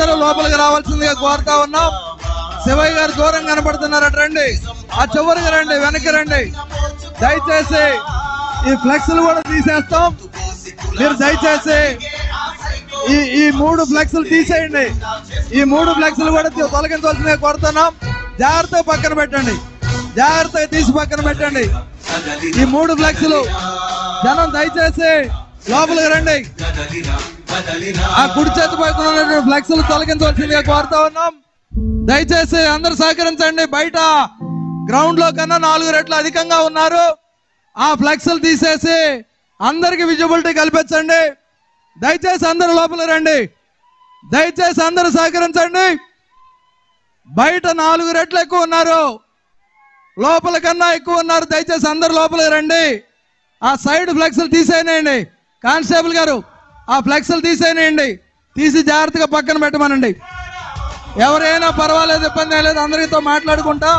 అందరూ లోపలికి రావాల్సిందిగా కోరుతా ఉన్నాం. శివయ్య గారు దూరం కనపడుతున్నారట, రండి. ఆ చివరికి రండి, వెనక్కి రండి. దయచేసి ఈ ఫ్లెక్స్లు కూడా తీసేస్తాం. మీరు దయచేసి ఈ 3 ఫ్లెక్స్లు తీసేయండి. ఈ 3 ఫ్లెక్స్లు కూడా తొలగించవలసిందిగా కోరుతున్నాం. జాగ్రత్తగా పక్కన పెట్టండి, జాగ్రత్తగా తీసి పక్కన పెట్టండి. ఈ 3 ఫ్లెక్స్లు జనం దయచేసి లోపలికి రండి. ఆ కుడి చేతి పక్కన ఉన్నటువంటి ఫ్లెక్స్లు తొలగించవలసిందిగా కోరుతా ఉన్నాం. దయచేసి అందరూ సహకరించండి. బయట గ్రౌండ్ లో కన్నా 4 రెట్లు అధికంగా ఉన్నారు. ఆ ఫ్లెక్స్లు తీసేసి అందరికి విజిబిలిటీ కల్పించండి. దయచేసి అందరూ లోపలికి రండి. దయచేసి అందరూ సహకరించండి. బయట 4 రెట్లు ఎక్కువ ఉన్నారు, లోపల కన్నా ఎక్కువ ఉన్నారు. దయచేసి అందరూ లోపలికి రండి. ఆ సైడ్ ఫ్లెక్స్లు తీసేయండి. కానిస్టేబుల్ గారు ఆ ఫ్లెక్స్లు తీసేయండి. తీసి జాగ్రత్తగా పక్కన పెట్టమనండి. ఎవరైనా పర్వాలేదు, ఇబ్బంది లేదు, అందరితో మాట్లాడుకుంటా